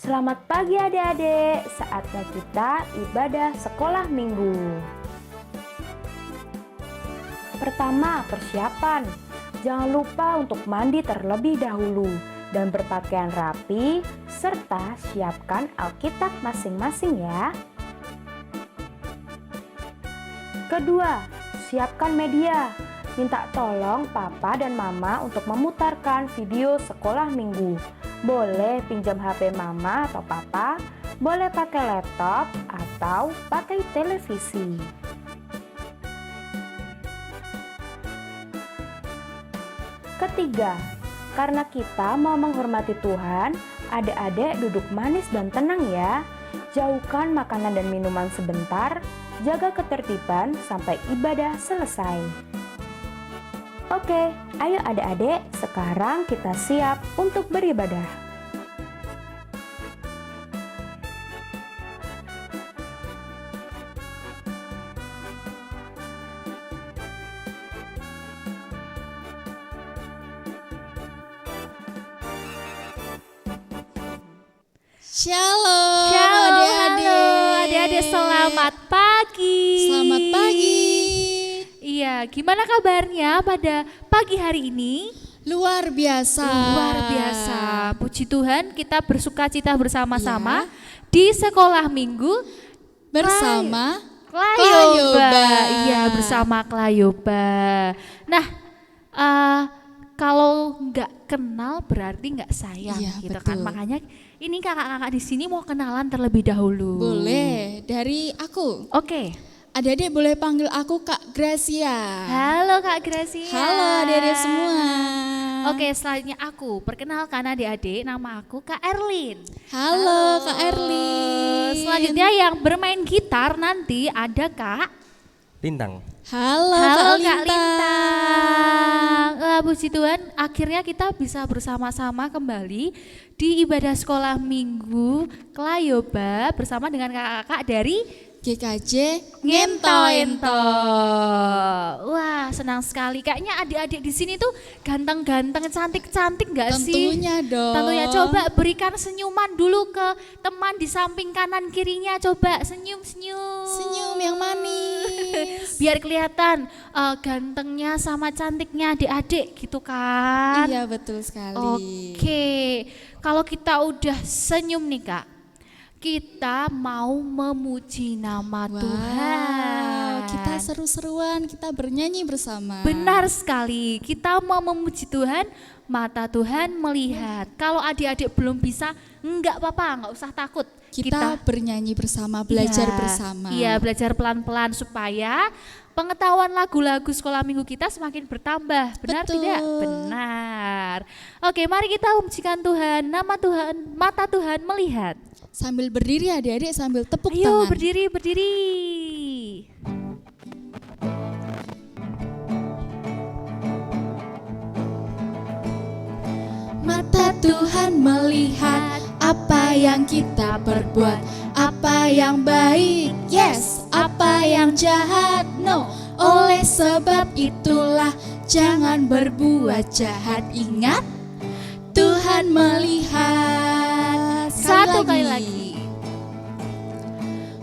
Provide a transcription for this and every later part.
Selamat pagi adik-adik, saatnya kita ibadah sekolah minggu. Pertama, persiapan. Jangan lupa untuk mandi terlebih dahulu dan berpakaian rapi, serta siapkan Alkitab masing-masing ya. Kedua, siapkan media. Minta tolong papa dan mama untuk memutarkan video sekolah minggu. Boleh pinjam HP mama atau papa, boleh pakai laptop atau pakai televisi. Ketiga, karena kita mau menghormati Tuhan, adik-adik duduk manis dan tenang ya. Jauhkan makanan dan minuman sebentar, jaga ketertiban sampai ibadah selesai. Oke, ayo adik-adik, sekarang kita siap untuk beribadah. Shalom, Halo adik-adik. selamat pagi. Selamat pagi. Iya, gimana kabarnya pada pagi hari ini? Luar biasa. Luar biasa. Puji Tuhan, kita bersukacita bersama-sama di sekolah minggu Bersama Klayoba. Iya, bersama Klayoba. Nah, kalau nggak kenal berarti nggak sayang, Iya, gitu kan. betul. Makanya ini kakak-kakak di sini mau kenalan terlebih dahulu. boleh dari aku. Oke. Adik-adik boleh panggil aku Kak Gracia. Halo Kak Gracia. Halo adik-adik semua. Oke, selanjutnya aku perkenalkan adik-adik, nama aku Kak Erlin. Halo Kak Erlin. Selanjutnya yang bermain gitar nanti ada Kak. Lintang. Halo, Halo Kak Kak Lintang. Lintang. Puji Tuhan, akhirnya kita bisa bersama-sama kembali di ibadah sekolah minggu Klayoba bersama dengan kakak-kakak dari GKJ Ngento-ento. Wah, senang sekali. Kayaknya adik-adik di sini tuh ganteng-ganteng, cantik-cantik nggak sih? Tentunya dong. Tentunya. Coba berikan senyuman dulu ke teman di samping kanan kirinya. Coba senyum-senyum. Senyum yang manis. Biar kelihatan gantengnya sama cantiknya adik-adik gitu kan. Iya betul sekali. Oke, kalau kita udah senyum nih Kak, kita mau memuji nama Tuhan. Kita seru-seruan, kita bernyanyi bersama. Benar sekali, kita mau memuji Tuhan, mata Tuhan melihat. Kalau adik-adik belum bisa, enggak apa-apa, enggak usah takut. Kita bernyanyi bersama, belajar Iya, bersama. Iya, belajar pelan-pelan supaya pengetahuan lagu-lagu sekolah minggu kita semakin bertambah. Benar Betul. tidak? Benar. Oke, mari kita memujikan Tuhan, nama Tuhan, mata Tuhan melihat. Sambil berdiri adik-adik, sambil tepuk Ayo tangan. berdiri, berdiri. Mata Tuhan melihat apa yang kita perbuat, apa yang baik, yes, apa yang jahat, no. Oleh sebab itulah jangan berbuat jahat. Ingat, Tuhan melihat. Satu kali lagi.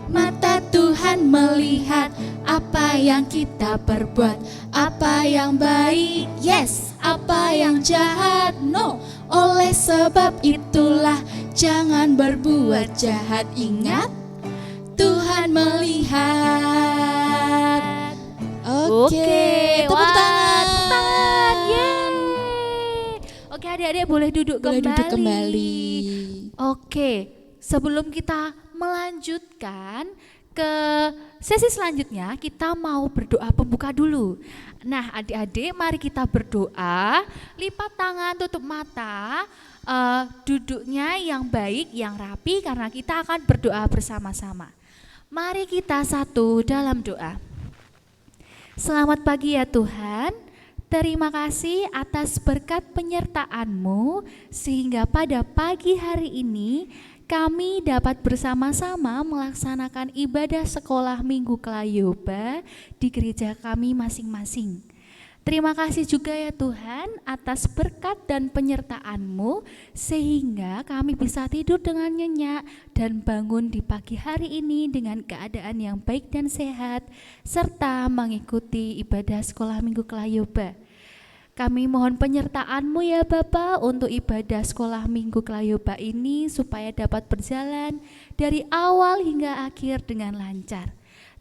Mata Tuhan melihat apa yang kita perbuat, apa yang baik, yes, apa yang jahat, no. Oleh sebab itulah jangan berbuat jahat. Ingat, Tuhan melihat. Oke, tepuk wah, tangan. tepuk tangan, yeay. Oke adik-adik boleh duduk Boleh kembali. duduk kembali. Oke, sebelum kita melanjutkan ke sesi selanjutnya, kita mau berdoa pembuka dulu. Nah adik-adik mari kita berdoa, lipat tangan, tutup mata, duduknya yang baik, yang rapi karena kita akan berdoa bersama-sama. Mari kita satu dalam doa. Selamat pagi ya Tuhan, terima kasih atas berkat penyertaan-Mu sehingga pada pagi hari ini kami dapat bersama-sama melaksanakan ibadah sekolah minggu Klayoba di gereja kami masing-masing. Terima kasih juga ya Tuhan atas berkat dan penyertaan-Mu sehingga kami bisa tidur dengan nyenyak dan bangun di pagi hari ini dengan keadaan yang baik dan sehat serta mengikuti ibadah sekolah minggu Kelayoba. Kami mohon penyertaan-Mu ya Bapa untuk ibadah sekolah minggu Kelayoba ini supaya dapat berjalan dari awal hingga akhir dengan lancar.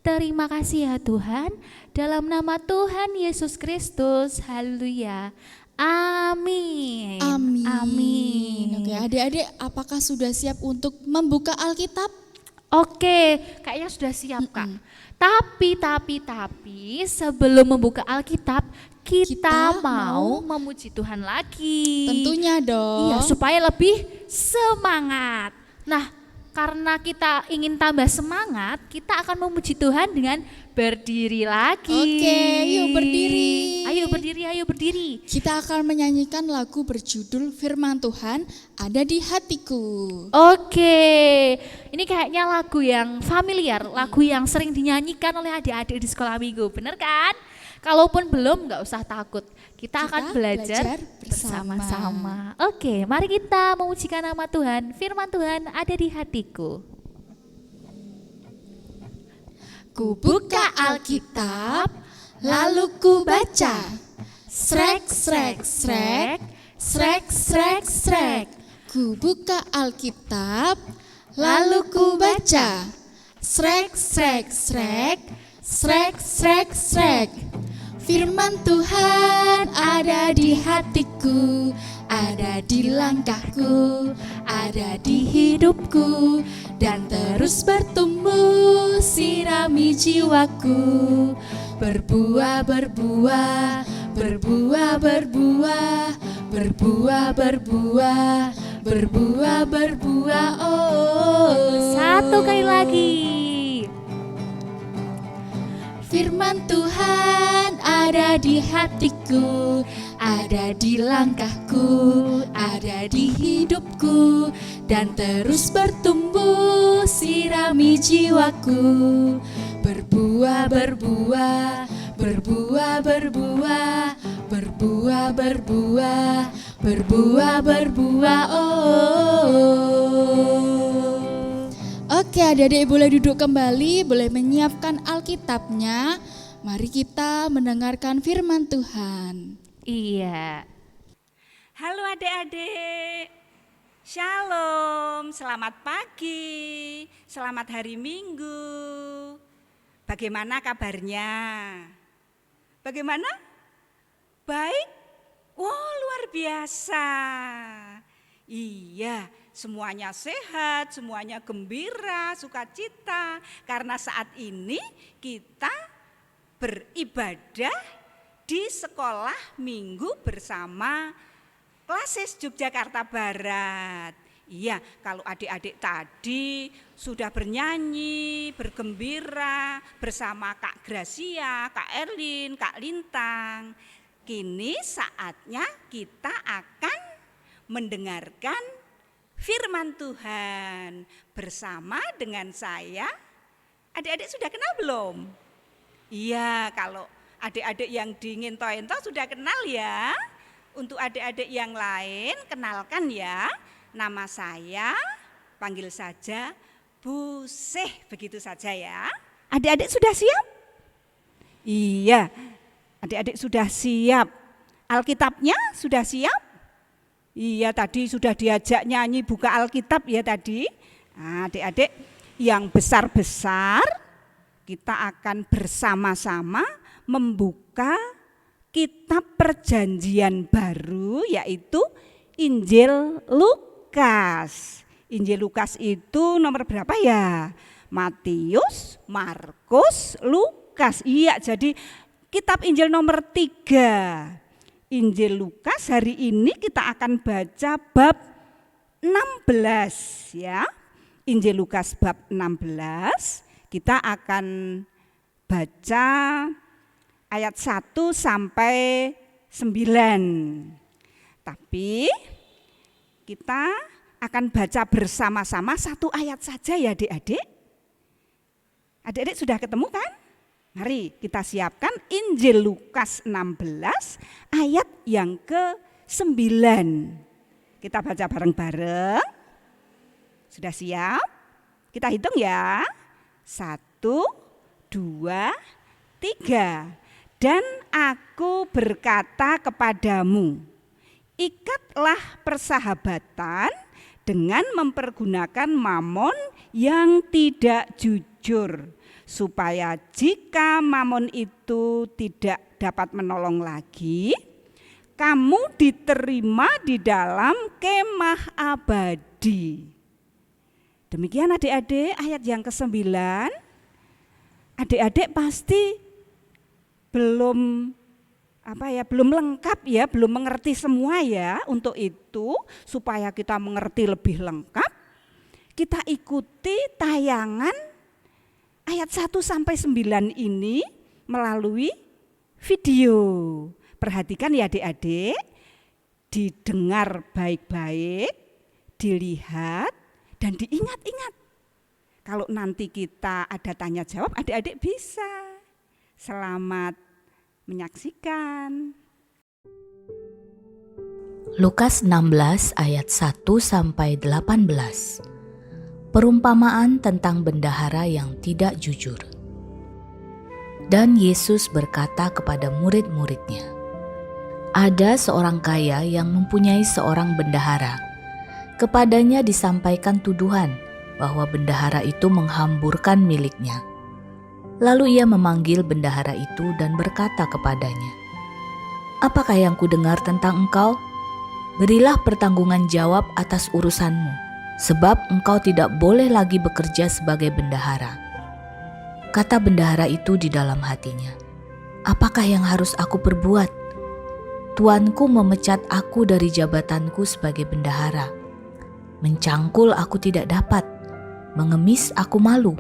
Terima kasih ya Tuhan, dalam nama Tuhan Yesus Kristus, haleluya, amin. Amin. Oke, adik-adik apakah sudah siap untuk membuka Alkitab? Oke, kayaknya sudah siap Kak. Tapi sebelum membuka Alkitab, kita mau memuji Tuhan lagi. Tentunya dong. Iya, supaya lebih semangat. Nah, karena kita ingin tambah semangat, kita akan memuji Tuhan dengan berdiri lagi. Oke, yuk berdiri. Ayo berdiri. Kita akan menyanyikan lagu berjudul Firman Tuhan Ada di Hatiku. Oke, ini kayaknya lagu yang familiar, lagu yang sering dinyanyikan oleh adik-adik di sekolah minggu, bener kan? Kalaupun belum, nggak usah takut. Kita akan belajar bersama-sama. Oke, mari kita memujikan nama Tuhan. Firman Tuhan ada di hatiku. Ku buka Alkitab, lalu ku baca. Srek, srek, srek, srek, srek, srek. Ku buka Alkitab, lalu ku baca. Srek, srek, srek, srek, srek, srek. Firman Tuhan ada di hatiku, ada di langkahku, ada di hidupku, dan terus bertumbuh sirami jiwaku. Berbuah, berbuah, berbuah, berbuah, berbuah, berbuah, berbuah, berbuah. Oh, satu kali lagi. Firman Tuhan ada di hatiku, ada di langkahku, ada di hidupku, dan terus bertumbuh sirami jiwaku. Berbuah, berbuah, berbuah, berbuah, berbuah, berbuah, berbuah, berbuah. Oh. Oke, adik-adik boleh duduk kembali, boleh menyiapkan Alkitabnya. Mari kita mendengarkan firman Tuhan. Iya. Halo adik-adik, Shalom, selamat pagi, selamat hari Minggu. Bagaimana kabarnya? Bagaimana? Baik? Wow, luar biasa. Iya, semuanya sehat, semuanya gembira, sukacita. Karena saat ini kita beribadah di sekolah minggu bersama Klasis Yogyakarta Barat. Iya, kalau adik-adik tadi sudah bernyanyi, bergembira bersama Kak Gracia, Kak Erlin, Kak Lintang. Kini saatnya kita akan mendengarkan firman Tuhan bersama dengan saya. Adik-adik sudah kenal belum? Iya, kalau adik-adik yang di Nginto-Ento sudah kenal ya. Untuk adik-adik yang lain kenalkan ya. Nama saya, panggil saja Bu Seh, begitu saja ya. Adik-adik sudah siap? Iya, adik-adik sudah siap. Alkitabnya sudah siap? Iya, tadi sudah diajak nyanyi buka Alkitab ya tadi. Nah, adik-adik yang besar-besar, kita akan bersama-sama membuka kitab perjanjian baru, yaitu Injil Lukas. Injil Lukas itu nomor berapa ya? Matius, Markus, Lukas. Iya, jadi kitab Injil nomor 3. Injil Lukas hari ini kita akan baca bab 16 ya. Injil Lukas bab 16, kita akan baca ayat 1 sampai 9. Tapi kita akan baca bersama-sama satu ayat saja ya adik-adik. Adik-adik sudah ketemu kan? Mari kita siapkan Injil Lukas 16 ayat yang ke-9. Kita baca bareng-bareng. Sudah siap? Kita hitung ya. 1, 2, 3. Dan aku berkata kepadamu, ikatlah persahabatan dengan mempergunakan mamon yang tidak jujur, supaya jika mamon itu tidak dapat menolong lagi, kamu diterima di dalam kemah abadi. Demikian adik-adik ayat yang ke-9. Adik-adik pasti belum lengkap ya, belum mengerti semua ya. Untuk itu supaya kita mengerti lebih lengkap, kita ikuti tayangan ayat 1 sampai 9 ini melalui video. Perhatikan ya adik-adik, didengar baik-baik, dilihat dan diingat-ingat. Kalau nanti kita ada tanya jawab, adik-adik bisa. Selamat menyaksikan. Lukas 16 ayat 1 sampai 18. Perumpamaan tentang bendahara yang tidak jujur. Dan Yesus berkata kepada murid-muridnya, ada seorang kaya yang mempunyai seorang bendahara. Kepadanya disampaikan tuduhan bahwa bendahara itu menghamburkan miliknya. Lalu ia memanggil bendahara itu dan berkata kepadanya, apakah yang kudengar tentang engkau? Berilah pertanggungan jawab atas urusanmu, sebab engkau tidak boleh lagi bekerja sebagai bendahara. Kata bendahara itu di dalam hatinya, apakah yang harus aku perbuat? Tuanku memecat aku dari jabatanku sebagai bendahara. Mencangkul aku tidak dapat, mengemis aku malu.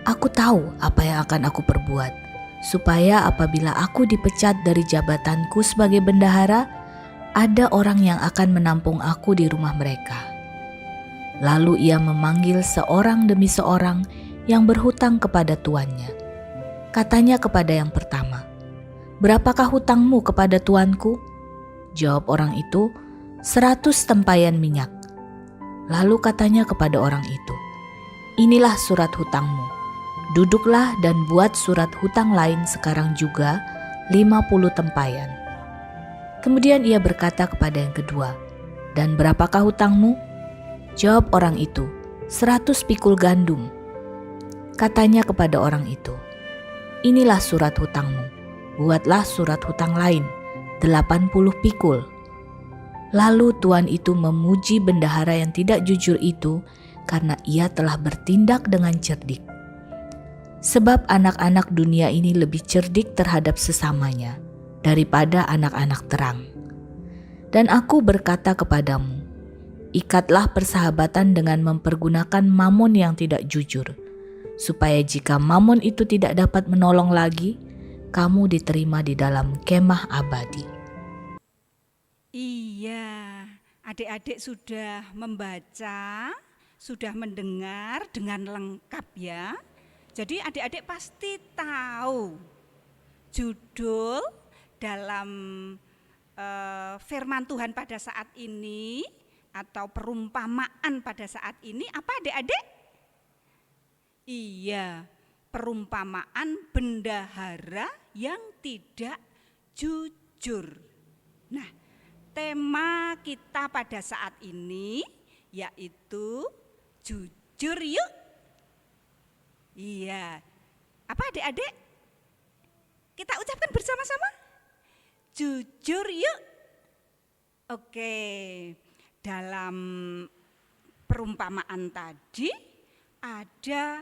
Aku tahu apa yang akan aku perbuat, supaya apabila aku dipecat dari jabatanku sebagai bendahara, ada orang yang akan menampung aku di rumah mereka. Lalu ia memanggil seorang demi seorang yang berhutang kepada tuannya. Katanya kepada yang pertama, berapakah hutangmu kepada tuanku? Jawab orang itu, 100 tempayan minyak. Lalu katanya kepada orang itu, inilah surat hutangmu. Duduklah dan buat surat hutang lain sekarang juga 50 tempayan. Kemudian ia berkata kepada yang kedua, dan berapakah hutangmu? Jawab orang itu, 100 pikul gandum. Katanya kepada orang itu, inilah surat hutangmu. Buatlah surat hutang lain, 80 pikul. Lalu tuan itu memuji bendahara yang tidak jujur itu karena ia telah bertindak dengan cerdik. Sebab anak-anak dunia ini lebih cerdik terhadap sesamanya daripada anak-anak terang. Dan aku berkata kepadamu, ikatlah persahabatan dengan mempergunakan mamon yang tidak jujur, supaya jika mamon itu tidak dapat menolong lagi, kamu diterima di dalam kemah abadi. Iya, adik-adik sudah membaca, sudah mendengar dengan lengkap ya. Jadi adik-adik pasti tahu judul dalam firman Tuhan pada saat ini atau perumpamaan pada saat ini apa adik-adik? Iya, perumpamaan bendahara yang tidak jujur. Nah, tema kita pada saat ini yaitu jujur yuk. Iya, apa adik-adik? Kita ucapkan bersama-sama. Jujur yuk. Oke, dalam perumpamaan tadi ada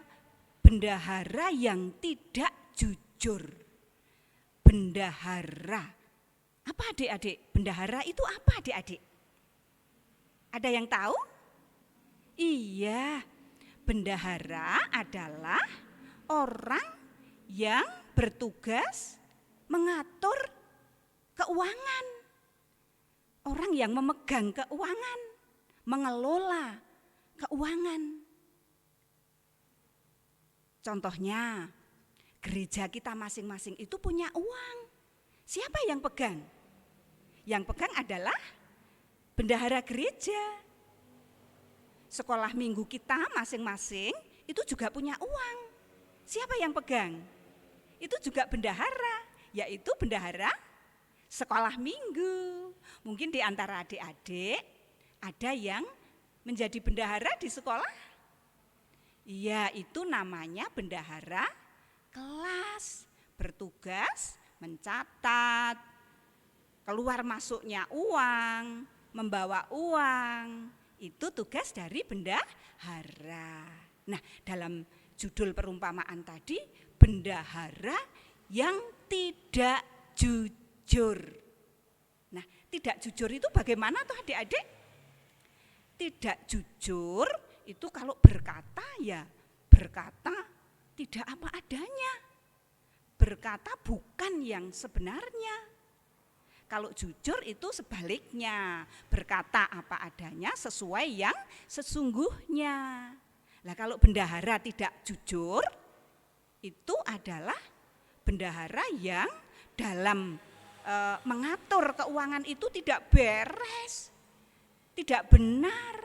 bendahara yang tidak jujur. Bendahara. Apa adik-adik? Bendahara itu apa adik-adik? Ada yang tahu? Iya, bendahara adalah orang yang bertugas mengatur keuangan. Orang yang memegang keuangan, mengelola keuangan. Contohnya, gereja kita masing-masing itu punya uang. Siapa yang pegang? Yang pegang adalah bendahara gereja. Sekolah minggu kita masing-masing itu juga punya uang. Siapa yang pegang? Itu juga bendahara, yaitu bendahara sekolah minggu. Mungkin di antara adik-adik ada yang menjadi bendahara di sekolah. Iya, itu namanya bendahara kelas. Bertugas mencatat keluar masuknya uang, membawa uang. Itu tugas dari bendahara. Nah, dalam judul perumpamaan tadi, bendahara yang tidak jujur. Nah, tidak jujur itu bagaimana tuh adik-adik? Tidak jujur itu kalau berkata ya berkata tidak apa adanya. Berkata bukan yang sebenarnya. Kalau jujur itu sebaliknya, berkata apa adanya sesuai yang sesungguhnya. Nah, kalau bendahara tidak jujur, itu adalah bendahara yang dalam mengatur keuangan itu tidak beres, tidak benar.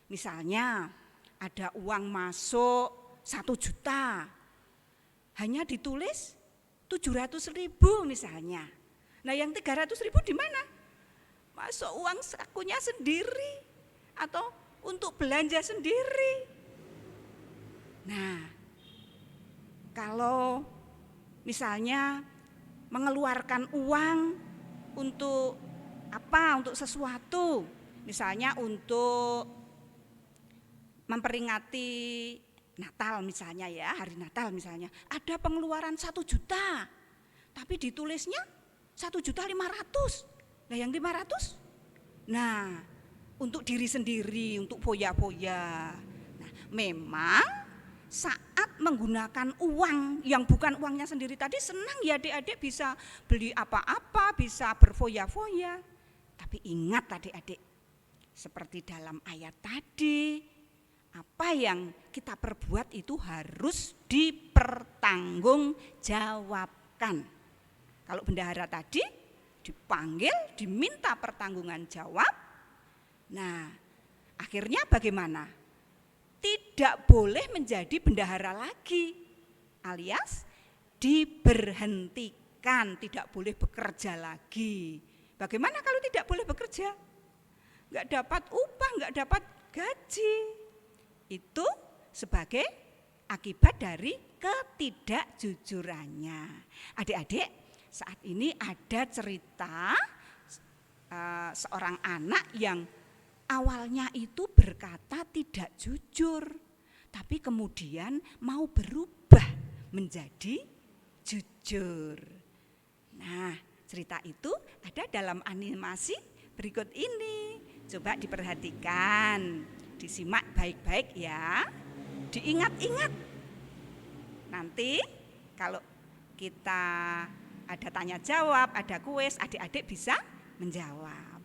Misalnya ada uang masuk 1 juta, hanya ditulis 700.000 misalnya. Nah, yang 300.000 di mana? Masuk uang sakunya sendiri atau untuk belanja sendiri. Nah, kalau misalnya mengeluarkan uang untuk apa? Untuk sesuatu, misalnya untuk memperingati Natal misalnya ya, hari Natal misalnya, ada pengeluaran 1 juta, tapi ditulisnya 1.500.000. Nah, yang 500? Nah, untuk diri sendiri, untuk foya-foya. Nah, memang saat menggunakan uang yang bukan uangnya sendiri tadi senang ya adik-adik bisa beli apa-apa, bisa berfoya-foya. Tapi ingat adik-adik, seperti dalam ayat tadi, apa yang kita perbuat itu harus dipertanggungjawabkan. Kalau bendahara tadi dipanggil, diminta pertanggungan jawab. Nah, akhirnya bagaimana? Tidak boleh menjadi bendahara lagi, alias diberhentikan, tidak boleh bekerja lagi. Bagaimana kalau tidak boleh bekerja? Enggak dapat upah, enggak dapat gaji. Itu sebagai akibat dari ketidakjujurannya. Adik-adik, saat ini ada cerita seorang anak yang awalnya itu berkata tidak jujur, tapi kemudian mau berubah menjadi jujur. Nah, cerita itu ada dalam animasi berikut ini. Coba diperhatikan, disimak baik-baik ya, diingat-ingat. Nanti kalau kita ada tanya jawab, ada kuis, adik-adik bisa menjawab.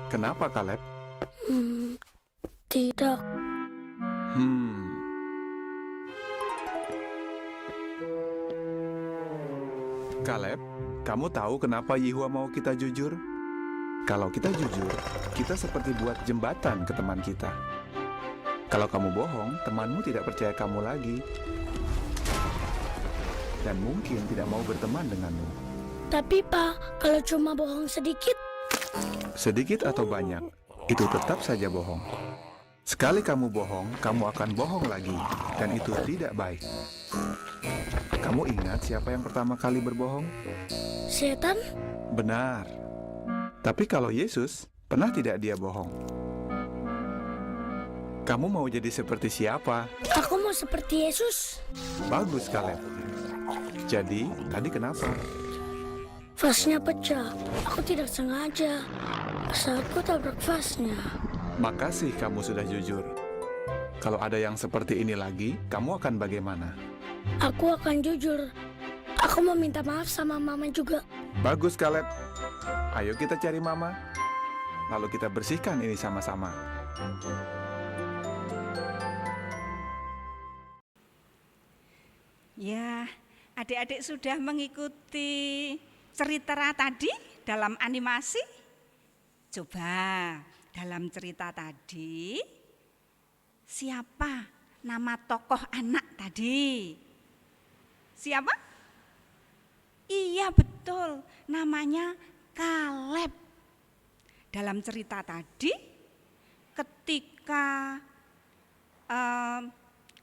Kenapa, Kaleb? Tidak. Kaleb, kamu tahu kenapa Yehua mau kita jujur? Kalau kita jujur, kita seperti buat jembatan ke teman kita. Kalau kamu bohong, temanmu tidak percaya kamu lagi. Dan mungkin tidak mau berteman denganmu. Tapi Pak, kalau cuma bohong sedikit? Sedikit atau banyak, itu tetap saja bohong. Sekali kamu bohong, kamu akan bohong lagi. Dan itu tidak baik. Kamu ingat siapa yang pertama kali berbohong? Setan? Benar. Tapi kalau Yesus, pernah tidak dia bohong? Kamu mau jadi seperti siapa? Aku mau seperti Yesus. Bagus, Kaleb. Jadi, tadi kenapa? Vasnya pecah. Aku tidak sengaja. Saat aku tabrak vasnya. Makasih kamu sudah jujur. Kalau ada yang seperti ini lagi, kamu akan bagaimana? Aku akan jujur. Aku mau minta maaf sama Mama juga. Bagus, Kaleb. Ayo kita cari Mama. Lalu kita bersihkan ini sama-sama. Adik-adik sudah mengikuti cerita tadi dalam animasi? Coba dalam cerita tadi, siapa nama tokoh anak tadi? Siapa? Iya betul, namanya Kaleb. Dalam cerita tadi, ketika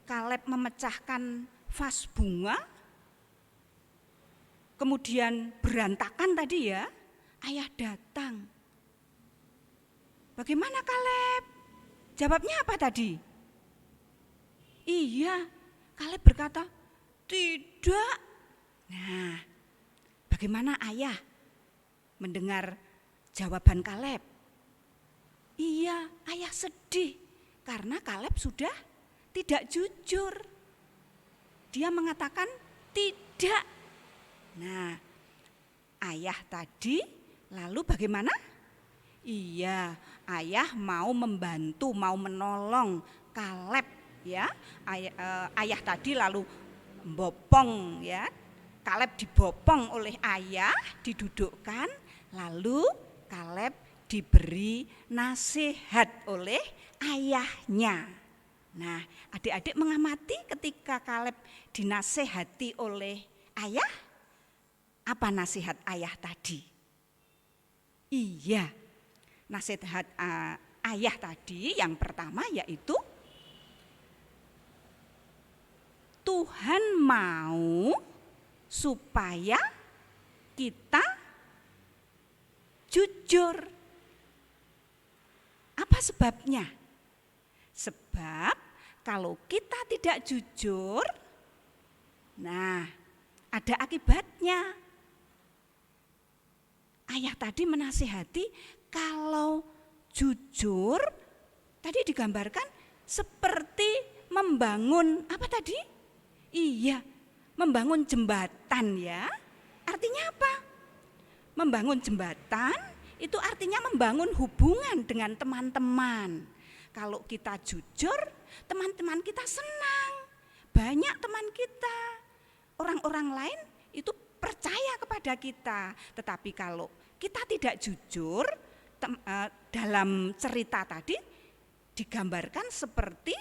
Kaleb memecahkan vas bunga, kemudian berantakan tadi ya, ayah datang. Bagaimana Kaleb? Jawabnya apa tadi? Iya, Kaleb berkata, tidak. Nah, bagaimana ayah mendengar jawaban Kaleb? Iya, ayah sedih karena Kaleb sudah tidak jujur. Dia mengatakan tidak. Nah, ayah tadi lalu bagaimana? Iya, ayah mau membantu, mau menolong Kaleb ya. Ayah tadi lalu bopong ya. Kaleb dibopong oleh ayah, didudukkan, lalu Kaleb diberi nasihat oleh ayahnya. Nah, adik-adik mengamati ketika Kaleb dinasehati oleh ayah, apa nasihat ayah tadi? Iya, nasihat ayah tadi yang pertama yaitu Tuhan mau supaya kita jujur. Apa sebabnya? Sebab kalau kita tidak jujur, nah ada akibatnya. Ayah tadi menasihati kalau jujur, tadi digambarkan seperti membangun apa tadi? Iya, membangun jembatan ya. Artinya apa? Membangun jembatan itu artinya membangun hubungan dengan teman-teman. Kalau kita jujur, teman-teman kita senang. Banyak teman kita, orang-orang lain itu percaya kepada kita. Tetapi kalau kita tidak jujur, dalam cerita tadi digambarkan seperti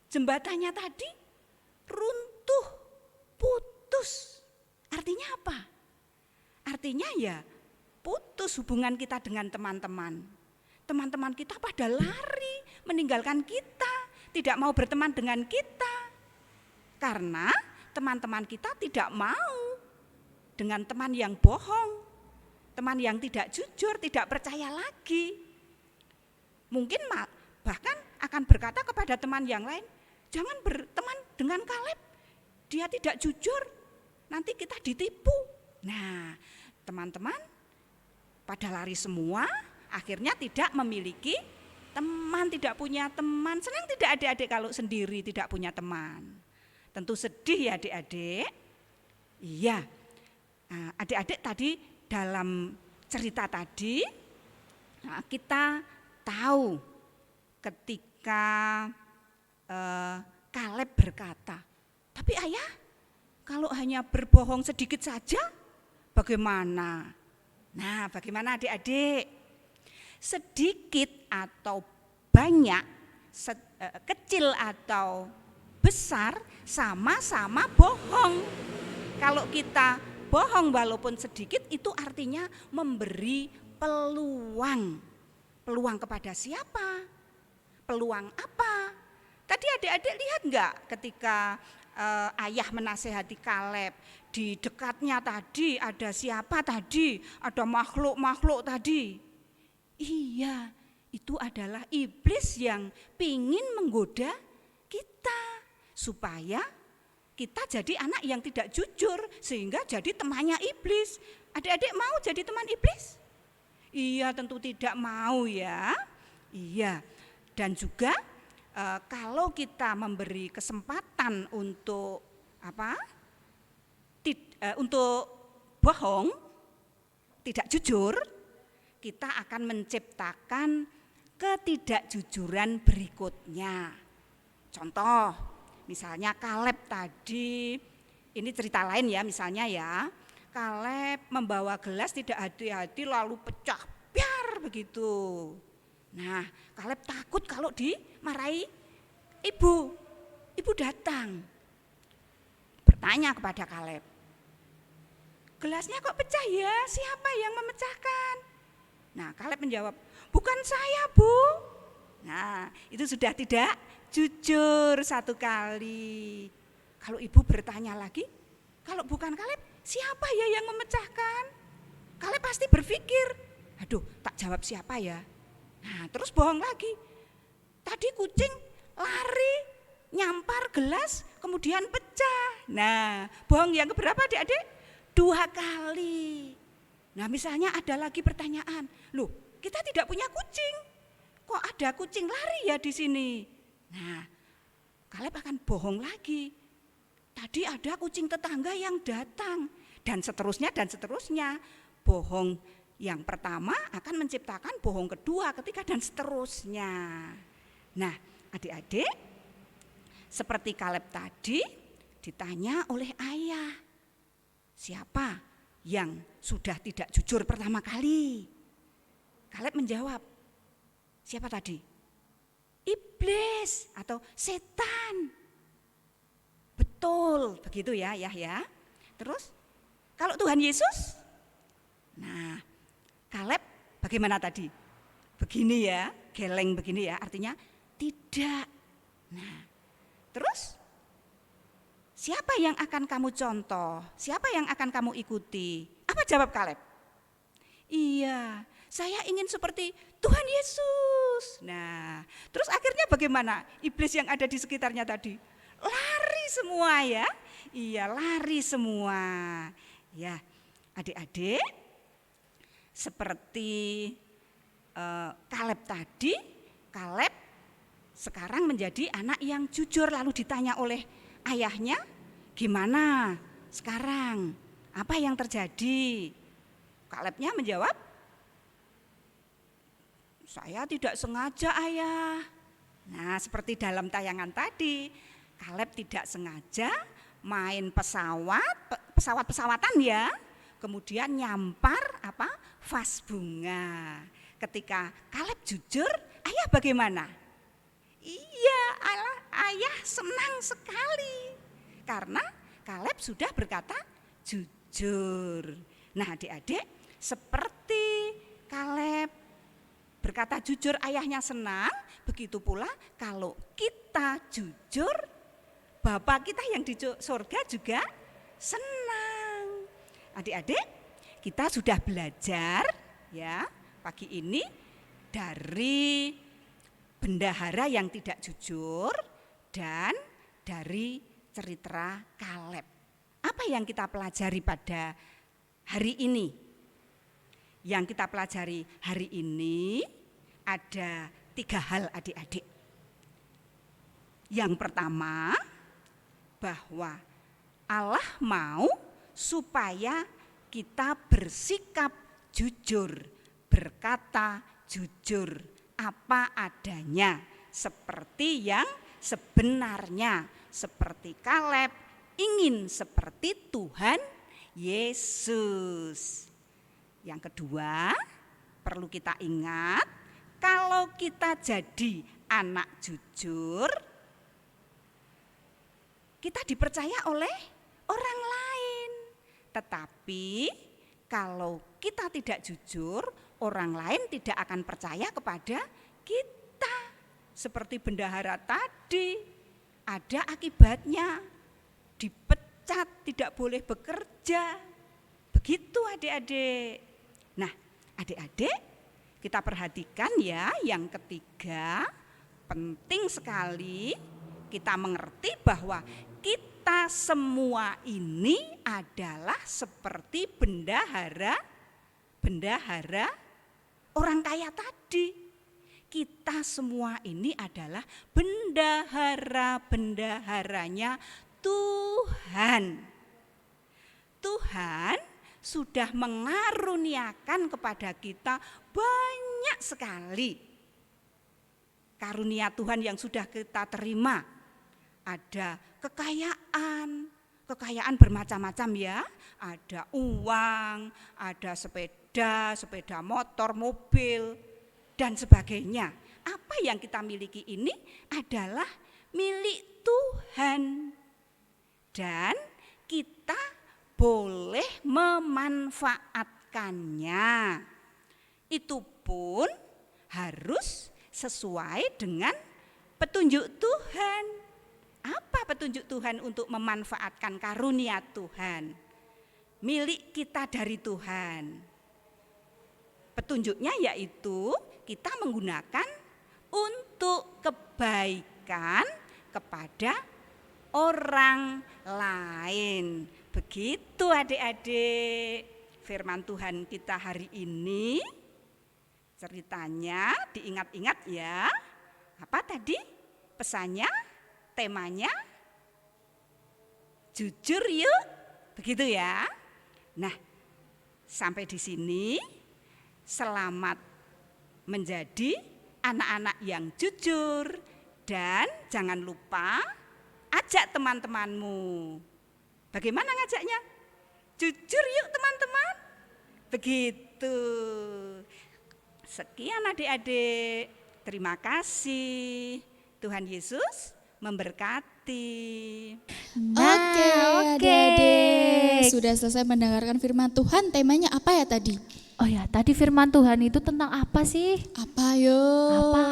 jembatannya tadi runtuh, putus. Artinya apa? Artinya ya putus hubungan kita dengan teman-teman. Teman-teman kita pada lari meninggalkan kita, tidak mau berteman dengan kita. Karena teman-teman kita tidak mau dengan teman yang bohong, teman yang tidak jujur, tidak percaya lagi. Mungkin bahkan akan berkata kepada teman yang lain, jangan berteman dengan Kaleb, dia tidak jujur, nanti kita ditipu. Nah, teman-teman pada lari semua, akhirnya tidak memiliki teman, tidak punya teman. Senang tidak adik-adik kalau sendiri tidak punya teman? Tentu sedih ya adik-adik. Iya, adik-adik tadi dalam cerita tadi kita tahu ketika Kaleb berkata, tapi ayah kalau hanya berbohong sedikit saja bagaimana? Nah, bagaimana adik-adik? Sedikit atau banyak, kecil atau besar, sama-sama bohong. Kalau kita bohong walaupun sedikit, itu artinya memberi peluang. Peluang kepada siapa? Peluang apa? Tadi adik-adik lihat enggak ketika ayah menasehati Kaleb, di dekatnya tadi ada siapa tadi? Ada makhluk-makhluk tadi. Iya, itu adalah iblis yang pingin menggoda kita supaya kita jadi anak yang tidak jujur sehingga jadi temannya iblis. Adik-adik mau jadi teman iblis? Iya, tentu tidak mau ya. Iya, dan juga kalau kita memberi kesempatan untuk untuk bohong, tidak jujur, kita akan menciptakan ketidakjujuran berikutnya. Contoh, misalnya Kaleb tadi Ini cerita lain ya, misalnya ya, Kaleb membawa gelas tidak hati-hati lalu pecah, biar begitu. Nah, Kaleb takut kalau dimarahi ibu. Ibu datang, bertanya kepada Kaleb, gelasnya kok pecah ya, siapa yang memecahkan? Nah, Kaleb menjawab, bukan saya, Bu. Nah, itu sudah tidak jujur satu kali. Kalau ibu bertanya lagi, kalau bukan Kaleb, siapa ya yang memecahkan? Kaleb pasti berpikir, aduh, tak jawab siapa ya. Nah, terus bohong lagi. Tadi kucing lari, nyampar gelas, kemudian pecah. Nah, bohong yang keberapa adik-adik? 2 kali. Nah, misalnya ada lagi pertanyaan, loh, kita tidak punya kucing. Kok ada kucing lari ya di sini? Nah, Kaleb akan bohong lagi. Tadi ada kucing tetangga yang datang, dan seterusnya dan seterusnya. Bohong yang pertama akan menciptakan bohong kedua, ketiga dan seterusnya. Nah, adik-adik, seperti Kaleb tadi ditanya oleh ayah, siapa yang sudah tidak jujur pertama kali? Kaleb menjawab, siapa tadi? Iblis atau setan. Betul, begitu ya, ya. Terus kalau Tuhan Yesus? Nah, Kaleb bagaimana tadi? Begini ya, geleng begini ya, artinya tidak. Nah, terus siapa yang akan kamu contoh? Siapa yang akan kamu ikuti? Apa jawab Kaleb? Iya, saya ingin seperti Tuhan Yesus. Nah, terus akhirnya bagaimana? Iblis yang ada di sekitarnya tadi lari semua ya. Iya, lari semua. Ya, adik-adik, seperti Kaleb tadi, Kaleb sekarang menjadi anak yang jujur, lalu ditanya oleh ayahnya, gimana sekarang? Apa yang terjadi? Kalebnya menjawab, saya tidak sengaja, ayah. Nah, seperti dalam tayangan tadi, Kaleb tidak sengaja main pesawat-pesawatan ya, kemudian nyampar vas bunga. Ketika Kaleb jujur, ayah bagaimana? Iya, ayah senang sekali karena Kaleb sudah berkata jujur. Nah, adik-adik, seperti Kaleb berkata jujur, ayahnya senang, begitu pula kalau kita jujur, Bapak kita yang di surga juga senang. Adik-adik, kita sudah belajar ya pagi ini dari bendahara yang tidak jujur dan dari cerita Kaleb. Apa yang kita pelajari pada hari ini? Yang kita pelajari hari ini ada 3 hal adik-adik. Yang pertama, bahwa Allah mau supaya kita bersikap jujur, berkata jujur apa adanya, seperti yang sebenarnya, seperti Kaleb ingin seperti Tuhan Yesus. Yang kedua, perlu kita ingat, kalau kita jadi anak jujur, kita dipercaya oleh orang lain. Tetapi kalau kita tidak jujur, orang lain tidak akan percaya kepada kita. Seperti bendahara tadi, ada akibatnya. Dipecat, tidak boleh bekerja. Begitu adik-adik. Nah, adik-adik, kita perhatikan ya, yang ketiga, penting sekali kita mengerti bahwa kita semua ini adalah seperti bendahara orang kaya tadi. Kita semua ini adalah bendahara-bendaharanya Tuhan. Tuhan sudah mengaruniakan kepada kita banyak sekali karunia Tuhan yang sudah kita terima. Ada kekayaan, kekayaan bermacam-macam ya. Ada uang, ada sepeda motor, mobil, dan sebagainya. Apa yang kita miliki ini adalah milik Tuhan. Dan kita boleh memanfaatkannya. Itu pun harus sesuai dengan petunjuk Tuhan. Apa petunjuk Tuhan untuk memanfaatkan karunia Tuhan? Milik kita dari Tuhan. Petunjuknya yaitu kita menggunakan untuk kebaikan kepada orang lain. Begitu adik-adik firman Tuhan kita hari ini. Ceritanya diingat-ingat ya. Apa tadi pesannya, temanya? Jujur yuk, begitu ya. Nah, sampai di sini selamat menjadi anak-anak yang jujur. Dan jangan lupa ajak teman-temanmu. Bagaimana ngajaknya? Jujur yuk teman-teman. Begitu. Sekian adik-adik. Terima kasih. Tuhan Yesus memberkati. Oke, adik-adik. Sudah selesai mendengarkan firman Tuhan, temanya apa ya tadi? Oh ya, tadi firman Tuhan itu tentang apa sih? Apa yo?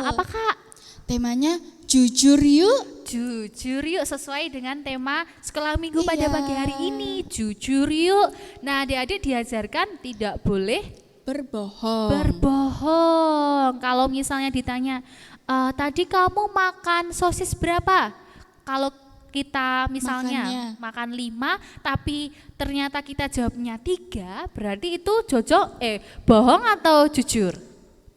Apa Kak? Temanya jujur yuk. Jujur yuk, sesuai dengan tema sekolah minggu pada Iya. pagi hari ini. Jujur yuk. Nah, adik-adik diajarkan tidak boleh Berbohong. berbohong. Kalau misalnya ditanya, tadi kamu makan sosis berapa? Kalau kita misalnya makan 5, tapi ternyata kita jawabnya 3, berarti itu bohong atau jujur?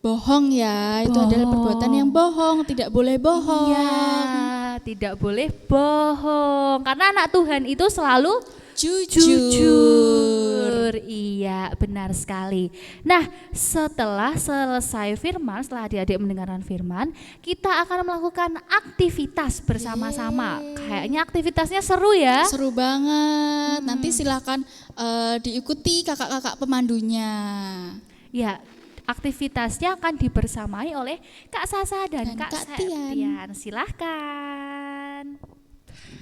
Bohong ya, itu adalah perbuatan yang bohong, tidak boleh bohong. Iya, tidak boleh bohong. Karena anak Tuhan itu selalu Jujur. Iya, benar sekali. Nah, setelah selesai firman, setelah adik-adik mendengarkan firman, kita akan melakukan aktivitas bersama-sama. Kayaknya aktivitasnya seru ya. Seru banget. Nanti silakan diikuti kakak-kakak pemandunya. Ya, aktivitasnya akan dibersamai oleh Kak Sasa dan Kak Tian. Septian. Silahkan.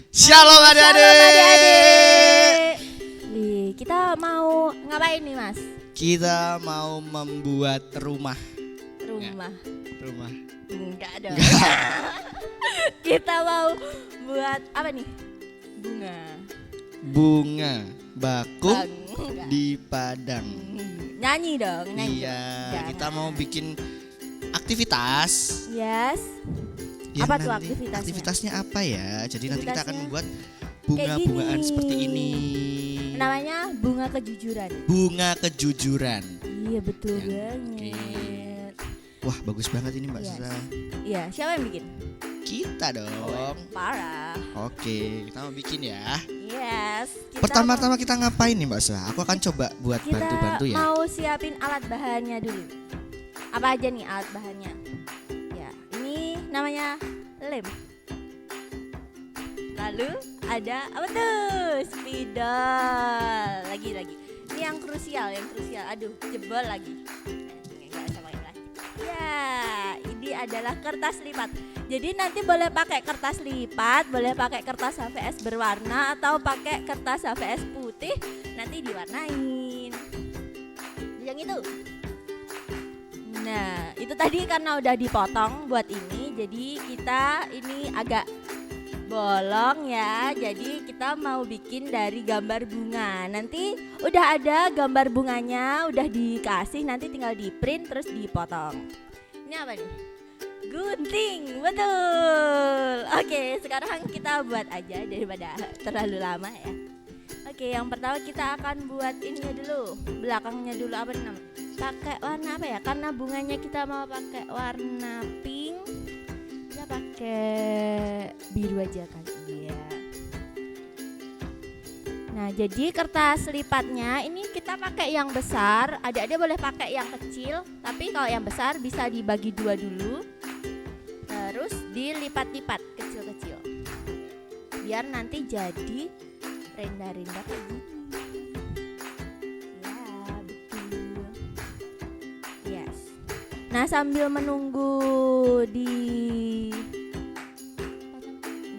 Shalom adik-adik. Nih, kita mau ngapain nih Mas? Kita mau membuat rumah. Rumah? Enggak dong. Kita mau buat apa nih? Bunga bakung Enggak. di padang. Nyanyi dong, nyanyi. Iya, Jangan. kita mau bikin aktivitas. Yes. Ya, Apa tuh nanti aktivitasnya? Aktivitasnya apa ya? Jadi nanti kita akan Aktivitasnya membuat kayak bunga-bungaan gini. seperti ini. Namanya bunga kejujuran. Bunga kejujuran. Iya betul Ya, banget. Wah, bagus banget ini Mbak Yes. Sasa. Iya, siapa yang bikin? Kita dong. Parah. Oke, kita mau bikin ya. Yes. Pertama-tama kita ngapain nih Mbak Sasa? Aku akan coba buat kita bantu-bantu ya. mau siapin alat bahannya dulu. Apa aja nih alat bahannya? Ya, ini namanya lem. Lalu ada apa tuh? Spidol. Lagi. Ini yang krusial. Aduh, jebol lagi. Nggak bisa pakai plastik. Ya, ini adalah kertas lipat. Jadi nanti boleh pakai kertas lipat, boleh pakai kertas HVS berwarna atau pakai kertas HVS putih, nanti diwarnain. Yang itu. Nah, itu tadi karena udah dipotong buat ini, jadi kita ini agak bolong ya. Jadi kita mau bikin dari gambar bunga. Nanti udah ada gambar bunganya, udah dikasih, nanti tinggal di print terus dipotong. Ini apa nih? Gunting, betul. Oke, sekarang kita buat aja daripada terlalu lama ya. Oke, yang pertama kita akan buat ininya dulu, belakangnya dulu apa namanya? Pakai warna apa ya? Karena bunganya kita mau pakai warna pink, kita pakai biru aja kali ya. Nah, jadi kertas lipatnya ini kita pakai yang besar. Adik-adik boleh pakai yang kecil, tapi kalau yang besar bisa dibagi 2 dulu. Terus dilipat-lipat kecil-kecil. Biar nanti jadi Rendah-rendah kayak gini. Ya, betul. Yes. Nah, sambil menunggu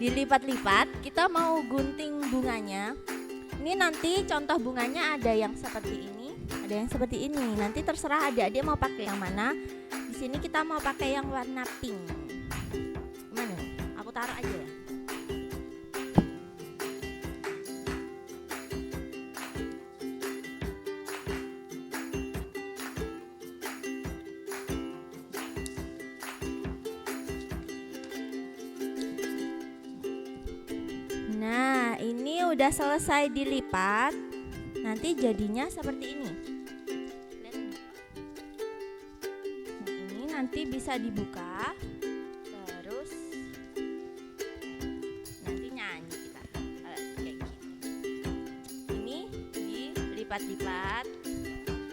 dilipat-lipat, kita mau gunting bunganya. Ini nanti contoh bunganya ada yang seperti ini, ada yang seperti ini. Nanti terserah adik-adik mau pakai yang mana. Di sini kita mau pakai yang warna pink. Gimana? Aku taruh aja ya. Nah, ini udah selesai dilipat. Nanti jadinya seperti ini. Lihat nih. Nah, ini nanti bisa dibuka. Terus nanti nyanyi kita. Kayak gitu. Ini dilipat-lipat.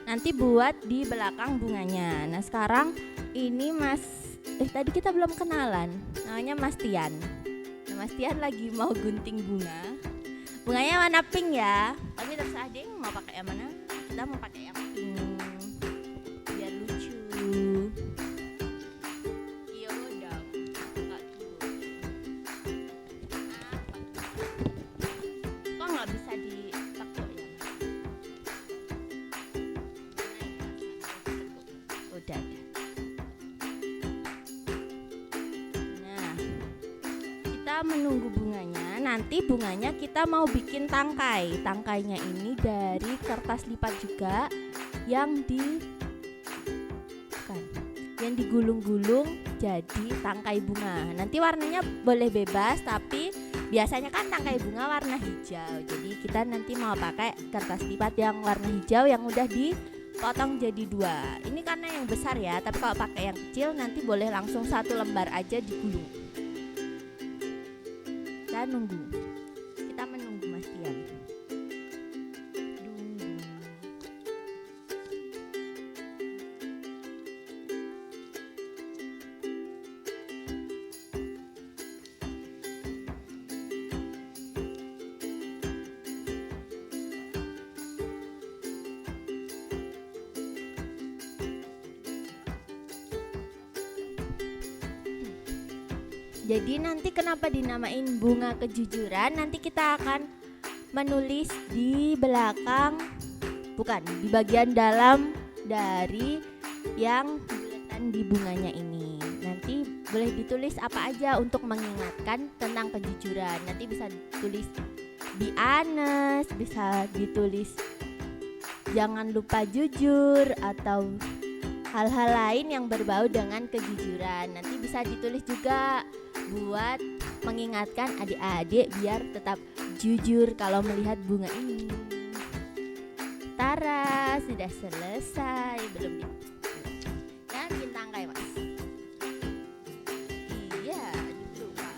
Nanti buat di belakang bunganya. Nah, sekarang ini tadi kita belum kenalan. Namanya Mas Tian. Mas Tian lagi mau gunting bunga. Bunganya warna pink ya. Tapi terserah deh mau pakai yang mana. Kita mau pakai yang pink biar lucu. Iya udah. Kok nggak bisa ditekuk ya? Udah. Menunggu bunganya. Nanti bunganya kita mau bikin tangkai. Tangkainya ini dari kertas lipat juga yang digulung-gulung jadi tangkai bunga. Nanti warnanya boleh bebas, tapi biasanya kan tangkai bunga warna hijau. Jadi kita nanti mau pakai kertas lipat yang warna hijau yang udah dipotong jadi 2. Ini karena yang besar ya, tapi kalau pakai yang kecil nanti boleh langsung 1 lembar aja digulung. Kita menunggu Mas Tian. Jadi nanti kenapa dinamain bunga kejujuran? Nanti kita akan menulis di belakang, bukan, di bagian dalam dari yang bulatan di bunganya ini. Nanti boleh ditulis apa aja untuk mengingatkan tentang kejujuran. Nanti bisa ditulis be honest, bisa ditulis jangan lupa jujur, atau hal-hal lain yang berbau dengan kejujuran. Nanti bisa ditulis juga buat mengingatkan adik-adik biar tetap jujur kalau melihat bunga ini. Tara, sudah selesai. Belum ya, bikin tangkai Mas. Iya, lupa.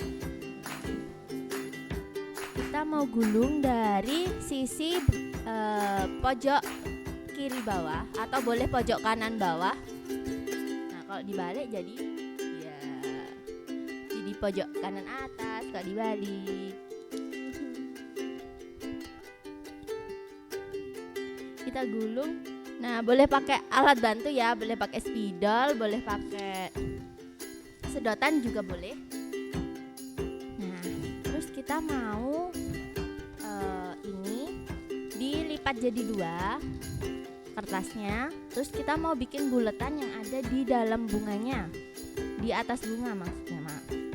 Kita mau gulung dari sisi pojok kiri bawah atau boleh pojok kanan bawah. Nah, kalau dibalik jadi pojok kanan atas, kalau dibalik. Kita gulung. Nah, boleh pakai alat bantu ya, boleh pakai spidol, boleh pakai sedotan juga boleh. Nah, terus kita mau ini dilipat jadi 2 kertasnya. Terus kita mau bikin bulatan yang ada di dalam bunganya, di atas bunga maksudnya, Mak.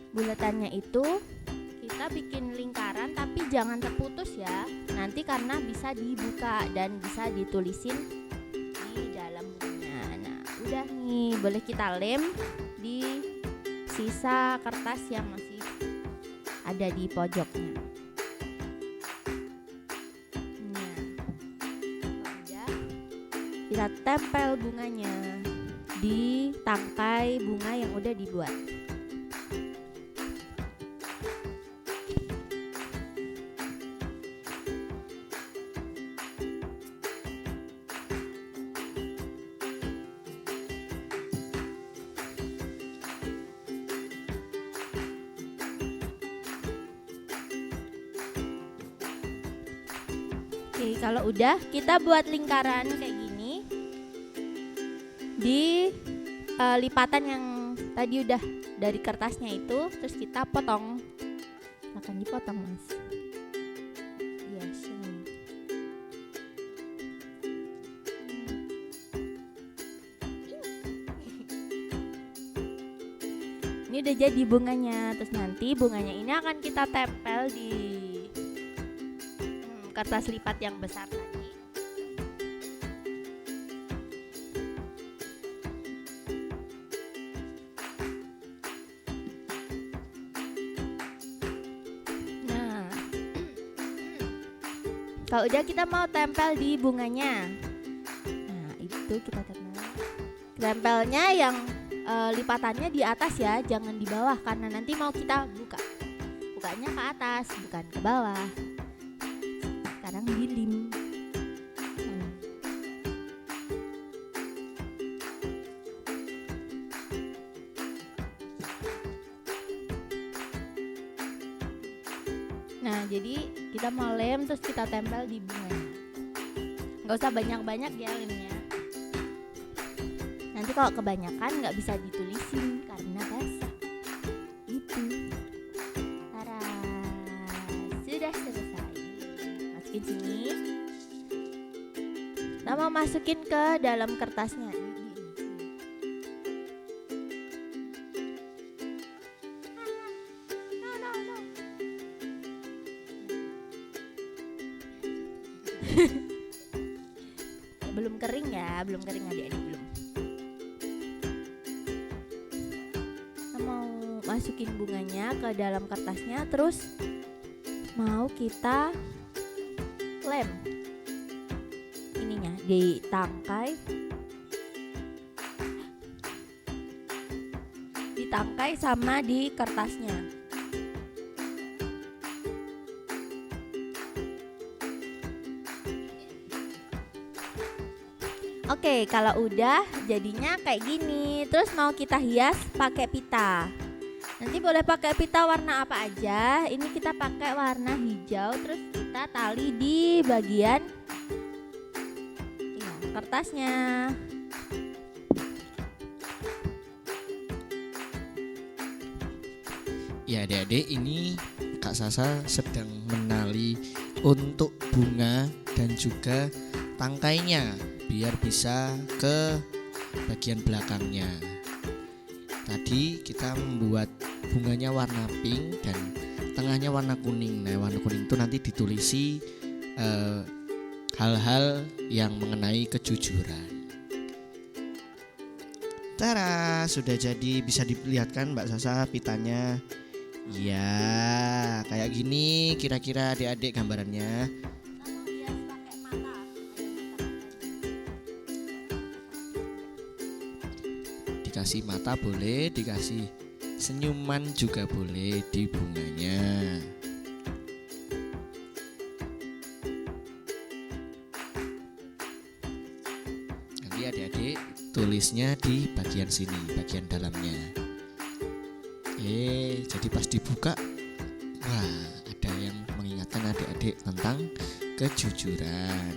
Bulatannya itu kita bikin lingkaran tapi jangan terputus ya. Nanti karena bisa dibuka dan bisa ditulisin di dalam bunganya. Nah, udah nih, boleh kita lem di sisa kertas yang masih ada di pojoknya. Nah, udah, kita tempel bunganya di tangkai bunga yang udah dibuat. Oke, kalau udah kita buat lingkaran kayak gini di lipatan yang tadi udah dari kertasnya itu, terus kita potong. Akan dipotong, Mas. Yes. Ini udah jadi bunganya. Terus nanti bunganya ini akan kita tempel di kertas lipat yang besar tadi. Nah, kalau udah kita mau tempel di bunganya. Nah, itu kita tempel. Tempelnya yang lipatannya di atas ya, jangan di bawah karena nanti mau kita buka. Bukanya ke atas, bukan ke bawah. Sekarang dilim. Nah, jadi kita mau lem terus kita tempel di bunganya. Nggak usah banyak-banyak ya lemnya. Nanti kalau kebanyakan nggak bisa ditulisin karena basah. Itu. Tara, sudah selesai. Masukin sini. Kita mau masukin ke dalam kertasnya. Belum kering ya, belum kering adik-adik belum. Kita mau masukin bunganya ke dalam kertasnya, terus mau kita lem ininya di tangkai sama di kertasnya. Oke, kalau udah jadinya kayak gini. Terus mau kita hias pakai pita. Nanti boleh pakai pita warna apa aja. Ini kita pakai warna hijau. Terus kita tali di bagian kertasnya. Ya adik-adik, ini Kak Sasa sedang menali untuk bunga dan juga tangkainya biar bisa ke bagian belakangnya. Tadi kita membuat bunganya warna pink dan tengahnya warna kuning. Nah, warna kuning itu nanti ditulisi hal-hal yang mengenai kejujuran. Tara, sudah jadi, bisa dilihatkan Mbak Sasa pitanya. Ya, kayak gini kira-kira adik-adik gambarannya. Dikasih mata boleh, dikasih senyuman juga boleh di bunganya. Nanti adik-adik tulisnya di bagian sini, bagian dalamnya. Jadi pas dibuka, wah, ada yang mengingatkan adik-adik tentang kejujuran.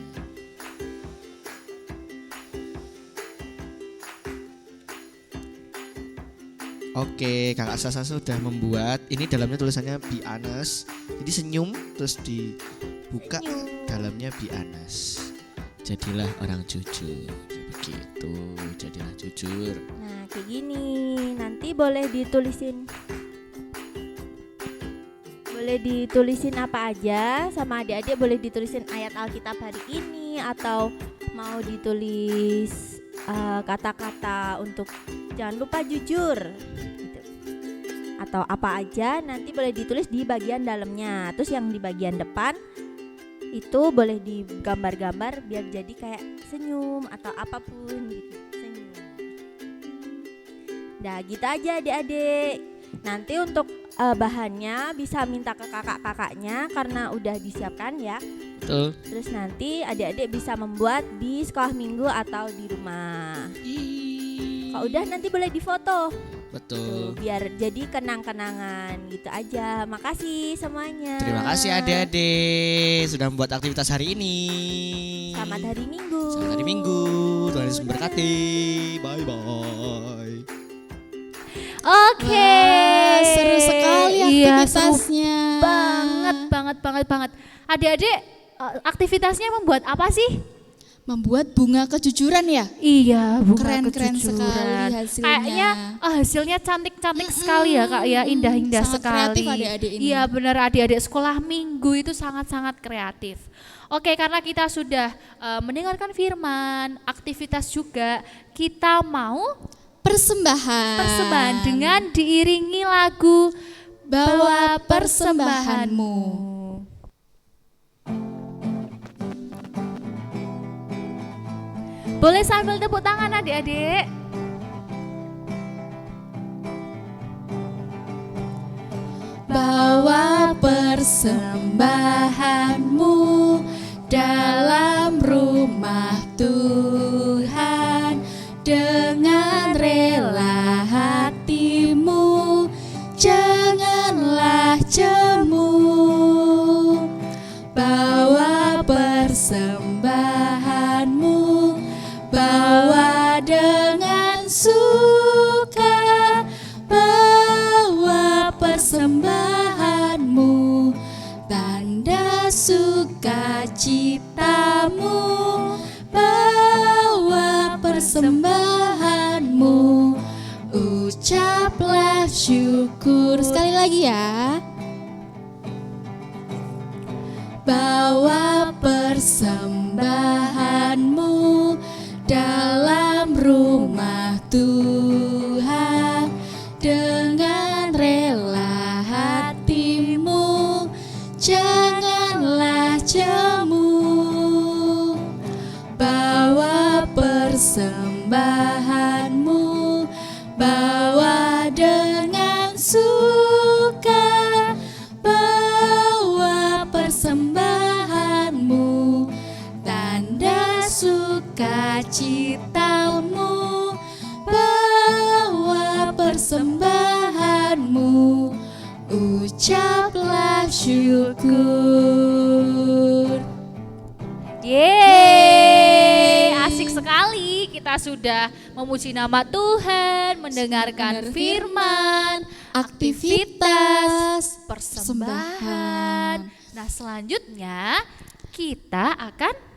Oke, Kakak Sasa sudah membuat. Ini dalamnya tulisannya be honest. Jadi senyum terus dibuka, dalamnya be honest. Jadilah orang jujur. Begitu, jadilah jujur. Nah, kayak gini. Nanti boleh ditulisin. Boleh ditulisin apa aja sama adik-adik, boleh ditulisin ayat Alkitab hari ini atau mau ditulis kata-kata untuk jangan lupa jujur gitu. Atau apa aja nanti boleh ditulis di bagian dalamnya. Terus yang di bagian depan itu boleh digambar-gambar biar jadi kayak senyum atau apapun gitu. Senyum. Nah, gitu aja adik-adik. Nanti untuk bahannya bisa minta ke kakak-kakaknya karena udah disiapkan ya. Betul. Terus nanti adik-adik bisa membuat di sekolah minggu atau di rumah. Kalau udah nanti boleh difoto. Betul. Biar jadi kenang-kenangan gitu aja. Makasih semuanya. Terima kasih adik-adik sudah membuat aktivitas hari ini. Selamat hari Minggu. Selamat hari Minggu. Tuhan Yesus memberkati. Bye bye. Oke. Wah, seru sekali Iya, aktivitasnya. banget. Adik-adik, aktivitasnya membuat apa sih? Membuat bunga kejujuran ya? Iya, bunga Keren-keren kejujuran. sekali hasilnya. Kayaknya hasilnya cantik-cantik sekali ya Kak ya, indah-indah sangat sekali. kreatif adik-adik ini. Iya benar, adik-adik sekolah minggu itu sangat-sangat kreatif. Oke, karena kita sudah mendengarkan firman, aktivitas juga, kita mau Persembahan dengan diiringi lagu Bawa persembahanmu. Boleh sambil tepuk tangan adik-adik. Bawa persembahanmu dalam rumah Tuhan dengan rela hatimu, janganlah jemu. Bawa persembahanmu, bawa dengan suka, bawa persembahanmu, tanda sukacitamu, bawa persembahanmu, ucaplah syukur. Sekali lagi ya. Bawa persembahanmu dalam rumah Tuhan dengan rela hatimu, janganlah jemu. Bawa persembahanmu, bawa dengan suka, bawa persembahanmu, tanda sukacitamu, bawa persembahanmu, ucaplah syukur. Yeay, asik sekali. Kita sudah memuji nama Tuhan, mendengarkan Benar firman, aktivitas persembahan. Nah, selanjutnya kita akan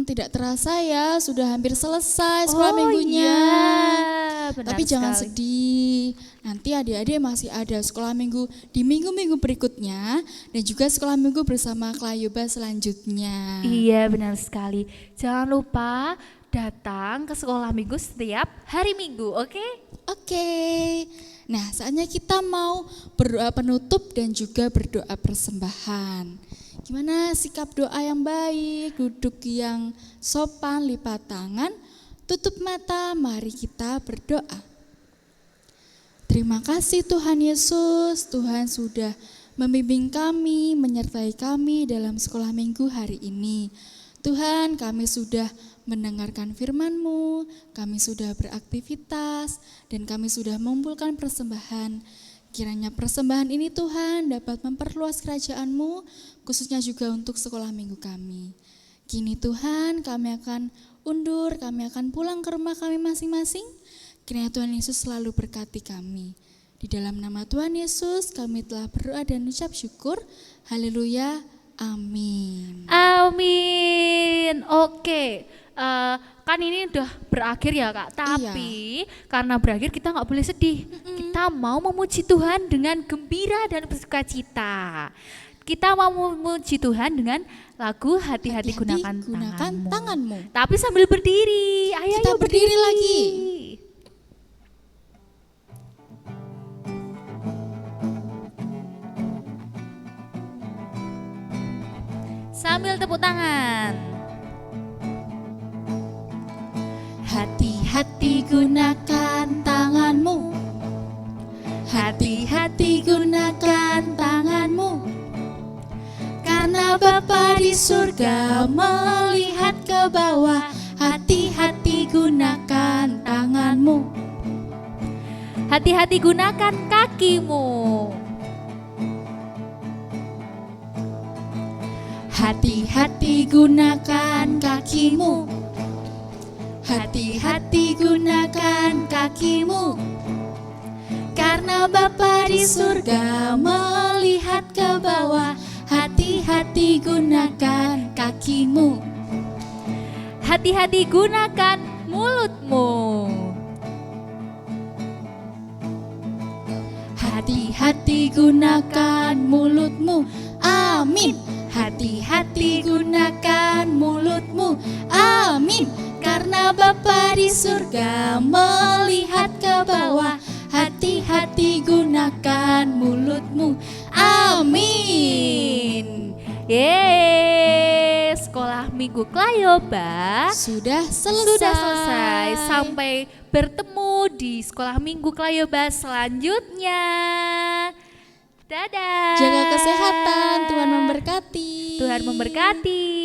Tidak terasa ya, sudah hampir selesai sekolah minggunya. Iya, benar Tapi jangan sekali. sedih, nanti adik-adik masih ada sekolah minggu di minggu-minggu berikutnya dan juga sekolah minggu bersama Klayoba selanjutnya. Iya, benar sekali. Jangan lupa datang ke sekolah minggu setiap hari Minggu, oke? Oke, nah saatnya kita mau berdoa penutup dan juga berdoa persembahan. Gimana sikap doa yang baik, duduk yang sopan, lipat tangan, tutup mata, mari kita berdoa. Terima kasih Tuhan Yesus, Tuhan sudah membimbing kami, menyertai kami dalam sekolah minggu hari ini. Tuhan, kami sudah mendengarkan firman-Mu, kami sudah beraktivitas, dan kami sudah mengumpulkan persembahan. Kiranya persembahan ini Tuhan dapat memperluas kerajaan-Mu, khususnya juga untuk sekolah minggu kami. Kini Tuhan kami akan undur, kami akan pulang ke rumah kami masing-masing. Kiranya Tuhan Yesus selalu berkati kami. Di dalam nama Tuhan Yesus kami telah berdoa dan ucap syukur. Haleluya, amin. Amin. Oke. Kan ini udah berakhir ya Kak, tapi karena berakhir kita nggak boleh sedih. Kita mau memuji Tuhan dengan gembira dan bersukacita. Kita mau memuji Tuhan dengan lagu Hati-hati gunakan tanganmu. Tapi sambil berdiri, ayo Kita berdiri lagi. Sambil tepuk tangan. Hati-hati gunakan tanganmu. Hati-hati gunakan tanganmu. Karena Bapa di surga melihat ke bawah. Hati-hati gunakan tanganmu. Hati-hati gunakan kakimu. Hati-hati gunakan kakimu. Hati-hati gunakan kakimu. Karena Bapa di surga melihat ke bawah. Hati-hati gunakan kakimu. Hati-hati gunakan mulutmu. Hati-hati gunakan mulutmu. Amin. Hati-hati gunakan mulutmu. Amin. Karena Bapa di surga melihat ke bawah. Hati-hati gunakan mulutmu. Amin. Yeay, sekolah minggu Klayoba Sudah sudah selesai. Sampai bertemu di sekolah minggu Klayoba selanjutnya. Dadah. Jaga kesehatan, Tuhan memberkati. Tuhan memberkati.